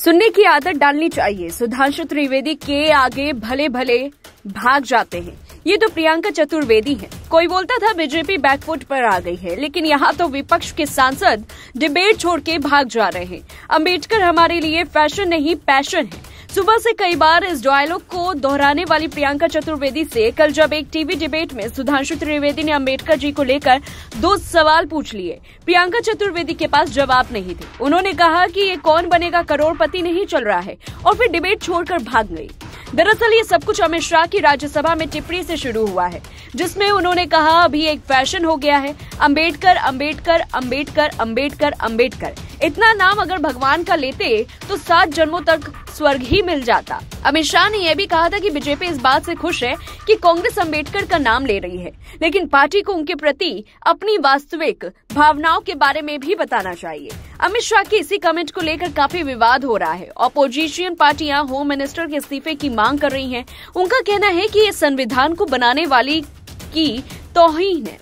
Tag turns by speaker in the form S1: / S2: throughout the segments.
S1: सुनने की आदत डालनी चाहिए। सुधांशु त्रिवेदी के आगे भले भले भाग जाते हैं। ये तो प्रियंका चतुर्वेदी है। कोई बोलता था बीजेपी बैकफुट पर आ गई है, लेकिन यहाँ तो विपक्ष के सांसद डिबेट छोड़ के भाग जा रहे हैं। अंबेडकर हमारे लिए फैशन नहीं पैशन है। सुबह से कई बार इस डायलॉग को दोहराने वाली प्रियंका चतुर्वेदी से कल जब एक टीवी डिबेट में सुधांशु त्रिवेदी ने अंबेडकर जी को लेकर 2 सवाल पूछ लिए, प्रियंका चतुर्वेदी के पास जवाब नहीं थे। उन्होंने कहा कि ये कौन बनेगा करोड़पति नहीं चल रहा है और फिर डिबेट छोड़कर भाग गई। दरअसल ये सब कुछ अमित शाह की राज्यसभा में टिप्पणी से शुरू हुआ है, जिसमें उन्होंने कहा अभी एक फैशन हो गया है, अंबेडकर अंबेडकर अंबेडकर अंबेडकर अंबेडकर। इतना नाम अगर भगवान का लेते तो 7 जन्मों तक स्वर्ग ही मिल जाता। अमित शाह ने यह भी कहा था कि बीजेपी इस बात से खुश है कि कांग्रेस अंबेडकर का नाम ले रही है, लेकिन पार्टी को उनके प्रति अपनी वास्तविक भावनाओं के बारे में भी बताना चाहिए। अमित शाह के इसी कमेंट को लेकर काफी विवाद हो रहा है। ऑपोजिशन पार्टियां होम मिनिस्टर के इस्तीफे की मांग कर रही हैं। उनका कहना है कि ये संविधान को बनाने वाली की तौहीन है।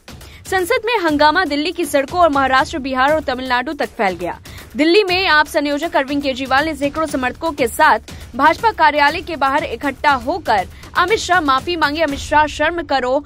S1: संसद में हंगामा दिल्ली की सड़कों और महाराष्ट्र, बिहार और तमिलनाडु तक फैल गया। दिल्ली में आप संयोजक अरविंद केजरीवाल ने सैकड़ों समर्थकों के साथ भाजपा कार्यालय के बाहर इकट्ठा होकर अमित शाह माफी मांगे, अमित शाह शर्म करो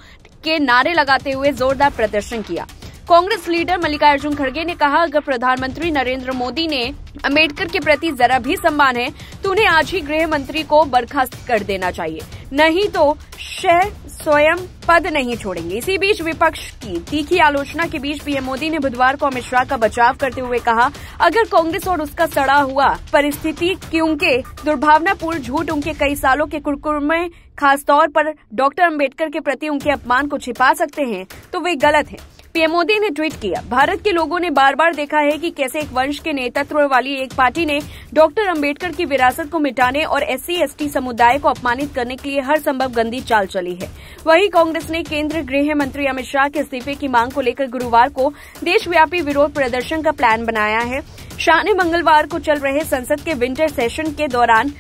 S1: के नारे लगाते हुए जोरदार प्रदर्शन किया। कांग्रेस लीडर मल्लिकार्जुन खड़गे ने कहा, अगर प्रधानमंत्री नरेंद्र मोदी ने अंबेडकर के प्रति जरा भी सम्मान है तो उन्हें आज ही गृह मंत्री को बर्खास्त कर देना चाहिए, नहीं तो स्वयं पद नहीं छोड़ेंगे। इसी बीच विपक्ष की तीखी आलोचना के बीच पीएम मोदी ने बुधवार को अमित शाह का बचाव करते हुए कहा, अगर कांग्रेस और उसका सड़ा हुआ परिस्थिति की उनके दुर्भावनापूर्ण झूठ, उनके कई सालों के कुकर्मे, खासतौर पर डॉक्टर अंबेडकर के प्रति उनके अपमान को छिपा सकते हैं तो वे गलत हैं। पीएम मोदी ने ट्वीट किया, भारत के लोगों ने बार बार देखा है कि कैसे एक वंश के नेतृत्व वाली एक पार्टी ने डॉक्टर अंबेडकर की विरासत को मिटाने और SC/ST समुदाय को अपमानित करने के लिए हर संभव गंदी चाल चली है। वहीं कांग्रेस ने केंद्रीय गृह मंत्री अमित शाह के इस्तीफे की मांग को लेकर गुरुवार को देशव्यापी विरोध प्रदर्शन का प्लान बनाया है। शाह ने मंगलवार को चल रहे संसद के विंटर सेशन के दौरान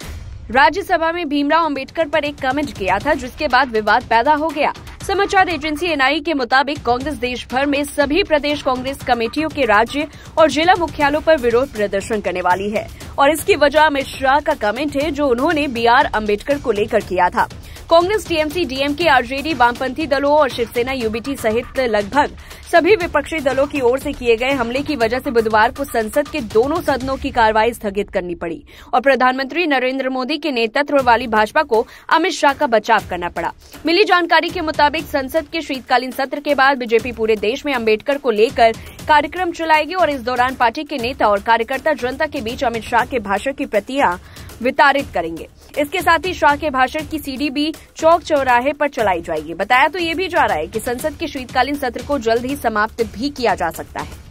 S1: राज्यसभा में भीमराव अंबेडकर पर एक कमेंट किया था, जिसके बाद विवाद पैदा हो गया। समाचार एजेंसी NI के मुताबिक कांग्रेस देश भर में सभी प्रदेश कांग्रेस कमेटियों के राज्य और जिला मुख्यालयों पर विरोध प्रदर्शन करने वाली है और इसकी वजह अमित शाह का कमेंट है जो उन्होंने BR अम्बेडकर को लेकर किया था। कांग्रेस, TMC, DMK, RJD, वामपंथी दलों और शिवसेना UBT सहित लगभग सभी विपक्षी दलों की ओर से किए गए हमले की वजह से बुधवार को संसद के दोनों सदनों की कार्रवाई स्थगित करनी पड़ी और प्रधानमंत्री नरेंद्र मोदी के नेतृत्व वाली भाजपा को अमित शाह का बचाव करना पड़ा। मिली जानकारी के मुताबिक संसद के शीतकालीन सत्र के बाद बीजेपी पूरे देश में अंबेडकर को लेकर कार्यक्रम चलाएगी और इस दौरान पार्टी के नेता और कार्यकर्ता जनता के बीच अमित शाह के भाषण की प्रतियां वितरित करेंगे। इसके साथ ही शाह के भाषण की CD भी चौक चौराहे पर चलाई जाएगी। बताया तो ये भी जा रहा है कि संसद के शीतकालीन सत्र को जल्द ही समाप्त भी किया जा सकता है।